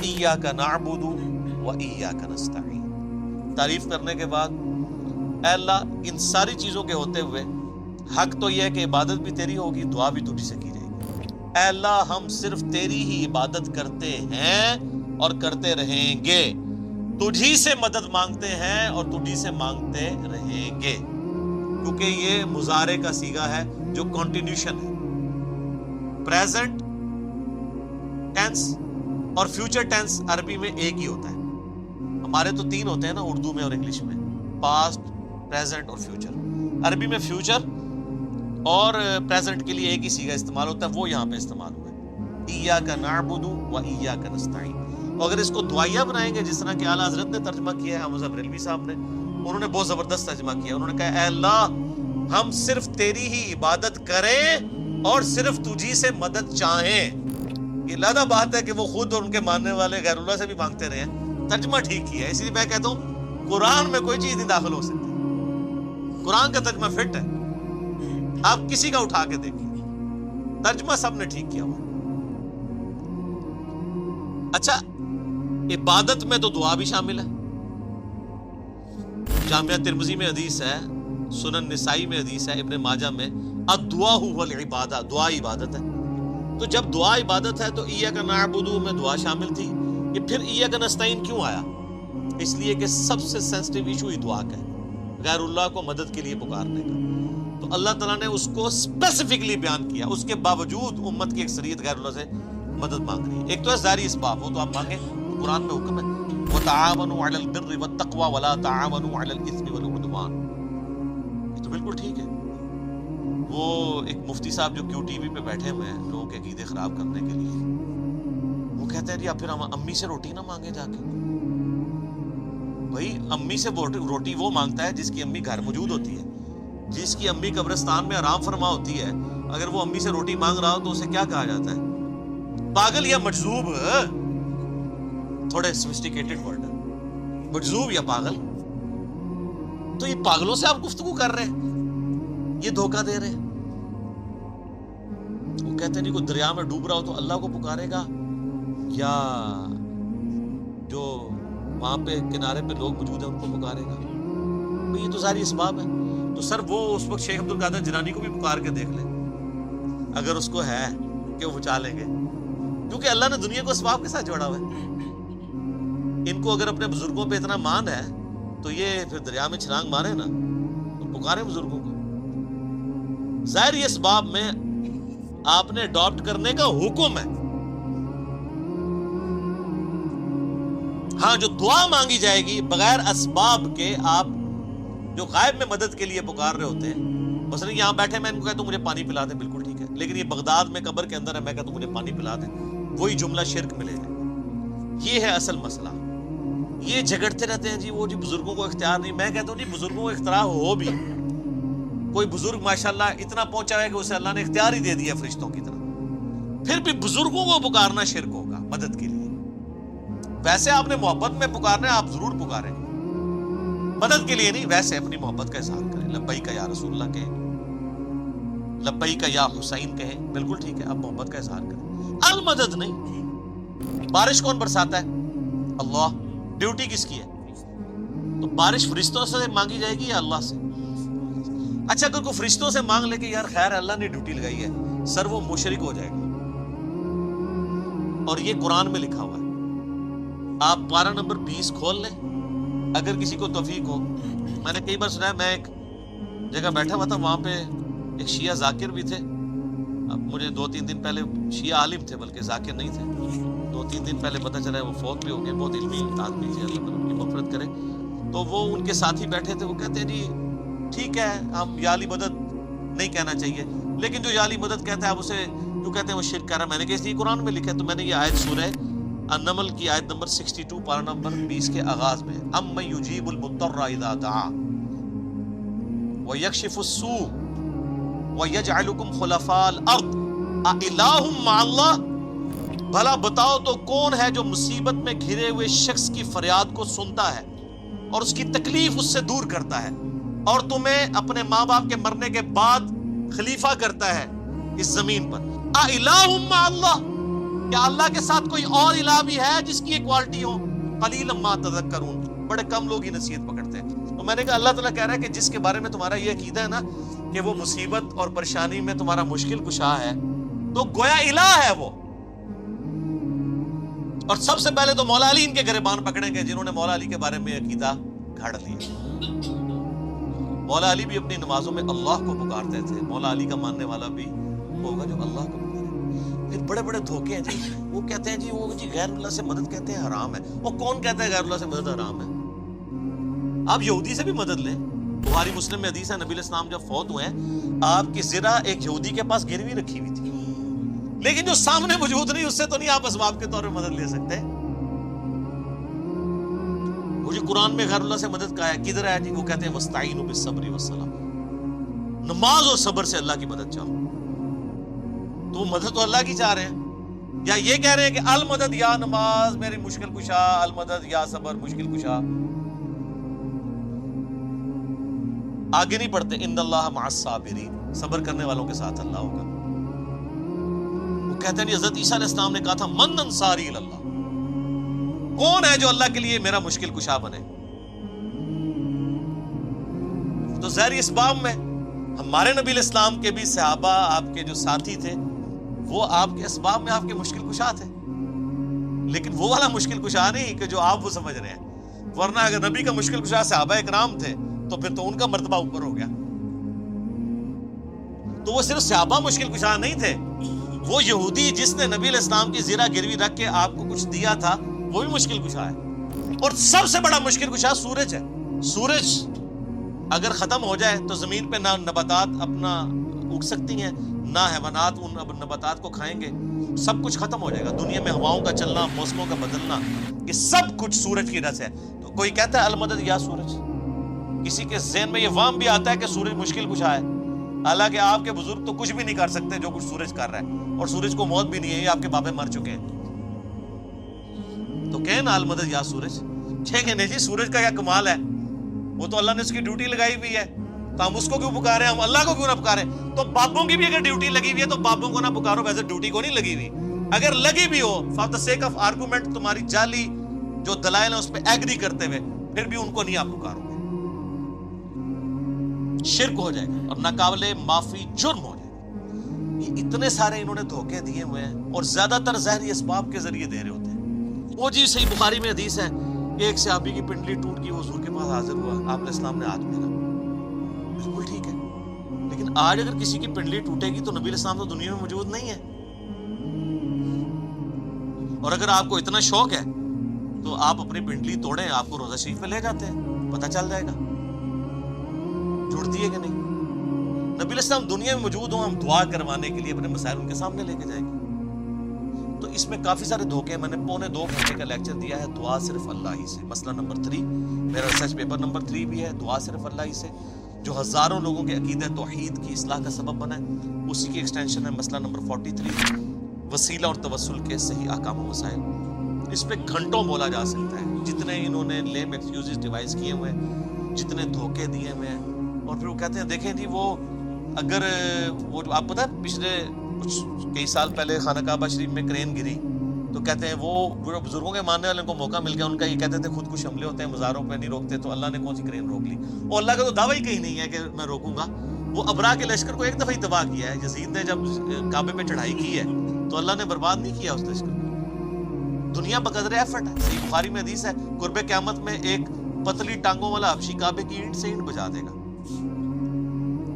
ایاک نعبد و ایاک نستعین. تعریف کرنے کے بعد اے اللہ ان ساری چیزوں کے ہوتے ہوئے حق تو یہ ہے کہ عبادت بھی تیری ہوگی، دعا بھی تجھ سے کی جائے گی. اے اللہ ہم صرف تیری ہی عبادت کرتے ہیں اور کرتے رہیں گے، تجھی سے مدد مانگتے ہیں اور تجھی سے مانگتے رہیں گے. کیونکہ یہ مضارع کا صیغہ ہے جو کنٹینیوشن ہے. پریزنٹ ٹینس اور فیوچر ٹینس عربی میں ایک ہی ہوتا ہے. ہمارے تو تین ہوتے ہیں نا اردو میں اور انگلش میں، پاسٹ، پریزنٹ اور فیوچر. عربی میں فیوچر اور پریزنٹ کے لیے ایک ہی صیغہ استعمال ہوتا ہے، وہ یہاں پہ استعمال ہوا ہے، ایاک نعبد و ایاک نستعین. اگر اس کو دعائیہ بنائیں گے جس طرح کہ اعلیٰ حضرت نے ترجمہ کیا ہے، حمزہ بریلوی صاحب نے، انہوں نے بہت زبردست ترجمہ کیا. انہوں نے کہا اے اللہ ہم صرف تیری ہی عبادت کریں اور صرف تجھی سے مدد چاہیں. یہ علیحدہ بات ہے کہ وہ خود اور ان کے ماننے والے غیر اللہ سے بھی مانگتے رہے ہیں. ترجمہ ٹھیک کیا ہے، اس لیے میں کہتا ہوں قرآن میں کوئی چیز نہیں داخل ہو سکتی. قرآن کا ترجمہ فٹ ہے، آپ کسی کا اٹھا کے دیکھیں، ترجمہ سب نے ٹھیک کیا ہوا. اچھا عبادت میں تو دعا بھی شامل ہے. جامعہ ترمذی میں حدیث ہے، سنن نسائی میں حدیث ہے، ابن ماجہ میں الدعاء هو العبادہ، دعا عبادت ہے. تو جب دعا عبادت ہے تو ایاک نعبد میں دعا شامل تھی. یہ پھر ایاک نستعین کیوں آیا؟ اس لیے کہ سب سے سینسٹیو ایشو ہی دعا کا ہے، غیر اللہ کو مدد کے لیے پکارنے کا. تو اللہ تعالیٰ نے اس کو اسپیسیفکلی بیان کیا. اس کے باوجود امت کی اکثریت غیر اللہ سے مدد مانگ رہی ہے. ایک تو ہے ظاہری اسباب، وہ تو آپ مانگیں، قرآن میں حکم ہے وَتَعَاوَنُوا عَلَى الْبِرِّ وَالتَّقْوَى وَلَا تَعَاوَنُوا عَلَى الْإِثْمِ وَالْعُدْوَانِ. یہ تو بالکل ٹھیک ہے. وہ ایک مفتی صاحب جو کیو ٹی وی پہ بیٹھے ہوئے ہیں لوگوں کے عقیدے خراب کرنے کے لیے، وہ کہتے ہیں جی آپ پھر ہم امی سے روٹی نہ مانگے جا کے. بھائی امی سے روٹی وہ مانگتا ہے جس کی امی گھر موجود ہوتی ہے، جس کی امی قبرستان میں آرام فرما ہوتی ہے. اگر وہ امی سے روٹی مانگ رہا ہو تو اسے کیا کہا جاتا ہے؟ پاگل یا مجذوب. تھوڑے سوفسٹیکیٹڈ ورڈ ہے، مجذوب یا پاگل. تو یہ پاگلوں سے آپ گفتگو کر رہے ہیں، یہ دھوکہ دے رہے ہیں. وہ کہتے ہیں نہیں کوئی دریا میں ڈوب رہا ہو تو اللہ کو پکارے گا، یا جو وہاں پہ کنارے پہ لوگ موجود ہیں ان کو پکارے گا. یہ تو ساری اسباب ہے. تو سر وہ اس وقت شیخ عبدالقادر جیلانی کو بھی پکار کے دیکھ لیں اگر اس کو ہے کہ وہ بچا لیں گے، کیونکہ اللہ نے دنیا کو اسباب کے ساتھ جوڑا ہوا ہے. ان کو اگر اپنے بزرگوں پہ اتنا مان ہے تو یہ پھر دریا میں چھلانگ مارے نا، تو پکارے بزرگوں کو. ظاہر اسباب میں آپ نے اڈاپٹ کرنے کا حکم ہے. ہاں جو دعا مانگی جائے گی بغیر اسباب کے، آپ جو غائب میں مدد کے لیے پکار رہے ہوتے ہیں، مثلا یہاں بیٹھے میں ان کو کہتا ہوں مجھے پانی پلا دیں، بالکل ٹھیک ہے. لیکن یہ بغداد میں قبر کے اندر ہے، میں کہتا ہوں مجھے پانی پلا دیں، وہی جملہ شرک ملے گا. یہ ہے اصل مسئلہ. یہ جھگڑتے رہتے ہیں جی وہ جی بزرگوں کو اختیار نہیں. میں کہتا ہوں جی بزرگوں کو اختیار ہو بھی، کوئی بزرگ ماشاءاللہ اتنا پہنچا ہے کہ اسے اللہ نے اختیار ہی دے دیا فرشتوں کی طرح، پھر بھی بزرگوں کو پکارنا شرک ہوگا مدد کے لیے. ویسے آپ نے محبت میں پکارنا ہے، آپ ضرور پکاریں، مدد کے لیے نہیں، ویسے اپنی محبت کا اظہار کریں. لبیک یا رسول اللہ کہیں، لبیک یا حسین کہیں، بالکل ٹھیک ہے، آپ محبت کا اظہار کریں، المدد نہیں. بارش کون برساتا ہے؟ اللہ. ڈیوٹی کس کی ہے؟ تو بارش فرشتوں سے مانگی جائے گی یا اللہ سے؟ اچھا اگر کوئی فرشتوں سے مانگ لے کہ یار خیر اللہ نے ڈیوٹی لگائی ہے، سر وہ مشرک ہو جائے گا. اور یہ قرآن میں لکھا ہوا ہے. آپ پارہ نمبر 20 کھول لیں اگر کسی کو توفیق ہو. میں نے کئی بار سنا ہے، میں ایک جگہ بیٹھا ہوا تھا، وہاں پہ ایک شیعہ ذاکر بھی تھے. اب مجھے 2-3 دن پہلے، شیعہ عالم تھے بلکہ ذاکر نہیں تھے، 2-3 دن پہلے پتہ چلا ہے وہ فوت بھی ہو گئے. بہت علمی آدمی تھے، اللہ تعالیٰ ان کی مغفرت کرے. تو وہ ان کے ساتھی بیٹھے تھے، وہ کہتے ہیں جی ٹھیک ہے ہم یا علی مدد نہیں کہنا چاہیے، لیکن جو یا علی مدد کہتا ہے آپ اسے جو کہتے ہیں وہ شرک کر رہا ہے. میں نے کہا اس لیے قرآن میں لکھا ہے. تو میں نے یہ آیت سورہ النمل کی آیت نمبر 62 پارہ نمبر 20 کے آغاز میں، اَمَّن يُجِيبُ الْمُضْطَرَّ إِذَا دَعَاهُ وَيَكْشِفُ السُّوءَ وَيَجْعَلُكُمْ خُلَفَاءَ الْأَرْضِ أَإِلَٰهٌ مَّعَ اللَّهِ. بھلا بتاؤ تو کون ہے جو مصیبت میں گھرے ہوئے شخص کی فریاد کو سنتا ہے اور اس کی تکلیف اس سے دور کرتا ہے، اور تمہیں اپنے ماں باپ کے مرنے کے بعد خلیفہ کرتا ہے اس زمین پر. أَإِلَٰهٌ مَّعَ اللَّهِ. کیا اللہ کے ساتھ کوئی اور الہ بھی ہے جس کی یہ کوالٹی ہو؟ قلیلا ما تذکرون، بڑے کم لوگ ہی نصیحت پکڑتے ہیں۔ تو میں نے کہا اللہ تعالیٰ کہہ رہا ہے کہ جس کے بارے میں تمہارا یہ عقیدہ ہے نا کہ وہ مصیبت اور پریشانی میں تمہارا مشکل کشا ہے، تو گویا الہ ہے وہ۔ اور سب سے پہلے تو مولا علی ان کے گریبان پکڑیں گے جنہوں نے مولا علی کے بارے میں عقیدہ گھڑ لیا۔ مولا علی بھی اپنی نمازوں میں اللہ کو پکارتے تھے، مولا علی کا ماننے والا بھی ہوگا جو اللہ کو پکارے۔ پھر بڑے بڑے دھوکے ہیں جی، وہ کہتے ہیں جی وہ جی غیر اللہ سے مدد کہتے ہیں حرام ہے۔ وہ کون کہتا ہے غیر اللہ سے مدد حرام ہے؟ آپ یہودی سے بھی مدد لیں، بخاری مسلم میں حدیث ہے نبی علیہ السلام جب فوت ہوئے ہیں آپ کی زرہ ایک یہودی کے پاس گروی رکھی ہوئی تھی، لیکن جو سامنے موجود نہیں اس سے تو نہیں آپ اسباب کے طور پہ مدد لے سکتے۔ وہ جو قرآن میں غیر اللہ سے مدد کا ہے کدھر ہے جی؟ وہ کہتے ہیں وَاسْتَعِينُوا بِالصَّبْرِ وَالصَّلَاةِ، نماز اور صبر سے اللہ کی مدد چاہو۔ تو وہ مدد تو اللہ کی چاہ رہے ہیں، یا یہ کہہ رہے ہیں کہ المدد یا نماز میری مشکل کشا، المدد یا صبر مشکل کشا۔ آگے نہیں پڑھتے ان اللہ مع الصابرین، صبر کرنے والوں کے ساتھ اللہ ہوگا۔ وہ کہتے ہیں حضرت عیسیٰ علیہ السلام نے کہا تھا من انصاری اللہ، کون ہے جو اللہ کے لیے میرا مشکل کشا بنے؟ تو ظاہری اسباب میں ہمارے نبی علیہ السلام کے بھی صحابہ آپ کے جو ساتھی تھے وہ آپ کے اسباب میں آپ کے مشکل کشا تھے، لیکن وہ والا مشکل کشا نہیں کہ جو آپ وہ سمجھ رہے ہیں۔ ورنہ اگر نبی کا مشکل کشا صحابہ اکرام تھے تو پھر تو ان کا مرتبہ اوپر ہو گیا۔ تو وہ صرف صحابہ مشکل کشا نہیں تھے، وہ یہودی جس نے نبی علیہ السلام کی زرہ گروی رکھ کے آپ کو کچھ دیا تھا وہ بھی مشکل کشا ہے۔ اور سب سے بڑا مشکل کشا سورج ہے۔ سورج اگر ختم ہو جائے تو زمین پہ نہ نباتات اپنا اگ سکتی ہیں، نہ حیوانات ان نباتات کو کھائیں گے، سب کچھ ختم ہو جائے گا۔ دنیا میں ہواؤں کا چلنا، موسموں کا بدلنا، یہ سب کچھ سورج کی وجہ سے ہے۔ تو کوئی کہتا ہے المدد یا سورج، کسی کے ذہن میں یہ وہم بھی آتا ہے کہ سورج مشکل کشا ہے، حالانکہ آپ کے بزرگ تو کچھ بھی نہیں کر سکتے جو کچھ سورج کر رہا ہے، اور سورج کو موت بھی نہیں ہے، یہ آپ کے بابے مر چکے ہیں۔ تو کہیں نا المدد یا سورج، کہیں گے نہیں جی سورج کا کیا کمال ہے، وہ تو اللہ نے اس کی ڈیوٹی لگائی ہوئی ہے، تو ہم اس کو کیوں پکارے، ہم اللہ کو کیوں نہ پکارے؟ تو بابوں کی بھی اگر ڈیوٹی لگی ہوئی ہے تو بابوں کو نہ پکارو، ویسے ڈیوٹی کو نہیں لگی ہوئی۔ اگر لگی بھی ہو for the sake of argument, تمہاری جعلی جو دلائل ہیں اس پہ ایگری کرتے ہوئے، پھر بھی ان کو نہیں آپ پکارو گے، شرک ہو جائے گا اور ناقابل معافی جرم ہو جائے گا۔ یہ اتنے سارے انہوں نے دھوکے دیے ہوئے ہیں، اور زیادہ تر ظاہری اسباب کے ذریعے دے رہے ہوتے ہیں۔ وہ جی صحیح بخاری میں حدیث ہے، ایک صحابی کی پنڈلی ٹوٹ گئی، وہ حضور کے پاس حاضر ہوا، آپ علیہ السلام نے ہاتھ پھیرا، بالکل ٹھیک ہے۔ لیکن آج اگر کسی کی پنڈلی ٹوٹے گی تو نبی علیہ السلام تو دنیا میں موجود نہیں ہے، اور اگر آپ کو اتنا شوق ہے تو آپ اپنی پنڈلی توڑیں، آپ کو روضہ شریف پہ لے جاتے ہیں، پتہ چل جائے گا جڑتی ہے کہ نہیں۔ نبی علیہ السلام دنیا میں موجود ہوں، ہم دعا کروانے کے لیے اپنے مسائل ان کے سامنے لے کے جائیں گے۔ تو اس میں کافی سارے دھوکے، میں نے 2.25 گھنٹے کا لیکچر دیا ہے دعا صرف اللہ ہی سے۔ مسئلہ نمبر 3 میرا ریسرچ پیپر نمبر 3 بھی ہے، دعا صرف اللہ ہی سے، جو ہزاروں لوگوں کے عقیدہ توحید کی اصلاح کا سبب بنا ہے، اسی کی ایکسٹینشن ہے مسئلہ نمبر 43 وسیلہ اور توسل کے صحیح احکام و وسائل۔ اس پہ گھنٹوں بولا جا سکتا ہے، جتنے انہوں نے لیم ایکسکیوزز ڈیوائز کیے ہوئے ہیں، جتنے دھوکے دیے ہوئے ہیں۔ اور پھر وہ کہتے ہیں دیکھیں جی وہ اگر وہ آپ پتہ ہے پچھلے کچھ کئی سال پہلے خانہ کعبہ شریف میں کرین گری، تو کہتے ہیں وہ بزرگوں کے ماننے والے کو موقع مل گیا، ان کا یہ کہتے تھے خود کچھ حملے ہوتے ہیں مزاروں پہ نہیں روکتے، تو اللہ نے کون سی کرین روک لی؟ اور اللہ کا تو دعویٰ ہی کہیں نہیں ہے کہ میں روکوں گا۔ وہ ابرا کے لشکر کو ایک دفعہ ہی تباہ کیا ہے، یزید نے جب کعبے پہ چڑھائی کی ہے تو اللہ نے برباد نہیں کیا اس لشکر کو، دنیا بقدر ایفرٹ ہے۔ صحیح بخاری میں حدیث ہے قرب قیامت میں ایک پتلی ٹانگوں والا حبشی کعبے کی اینٹ سے اینٹ بجا دے گا،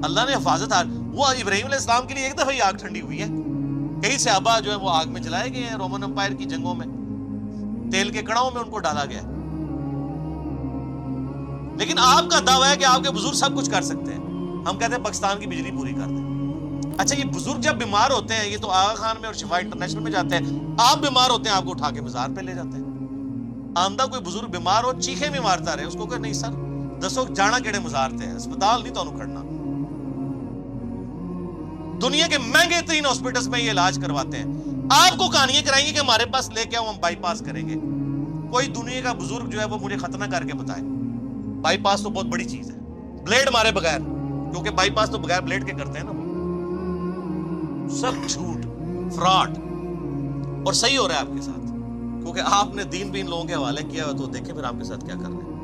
اللہ نے حفاظت۔ وہ ابراہیم علیہ السلام کے لیے ایک دفعہ ہی آگ ٹھنڈی ہوئی ہے، کئی صحابہ جو ہے وہ آگ میں جلائے گئے ہیں، رومن امپائر کی جنگوں میں تیل کے کڑاؤں میں ان کو ڈالا گیا۔ لیکن آپ کا دعویٰ ہے کہ آپ کے بزرگ سب کچھ کر سکتے ہیں، ہم کہتے ہیں پاکستان کی بجلی پوری کر دیں۔ اچھا یہ بزرگ جب بیمار ہوتے ہیں، یہ تو آغا خان میں اور شفا انٹرنیشنل میں جاتے ہیں، آپ بیمار ہوتے ہیں آپ کو اٹھا کے مزار پہ لے جاتے ہیں۔ آمدہ کوئی بزرگ بیمار ہو چیخے میں مارتا رہے، اس کو کہ نہیں سر دسو جانا کیڑے مزار تے ہیں، اسپتال نہیں تو کھڑنا۔ دنیا کے مہنگے ترین ہاسپٹلز میں یہ علاج کرواتے ہیں، آپ کو کہانیاں کرائیں گے کہ ہمارے پاس لے کے آؤ ہم بائی پاس کریں گے۔ کوئی دنیا کا بزرگ جو ہے وہ مجھے ختنہ کر کے بتائے، بائی پاس تو بہت بڑی چیز ہے، بلیڈ مارے بغیر، کیونکہ بائی پاس تو بغیر بلیڈ کے کرتے ہیں نا وہ، سب جھوٹ فراڈ۔ اور صحیح ہو رہا ہے آپ کے ساتھ، کیونکہ آپ نے دین بھی ان لوگوں کے حوالے کیا ہے، تو دیکھیں پھر آپ کے ساتھ کیا کر رہے ہیں۔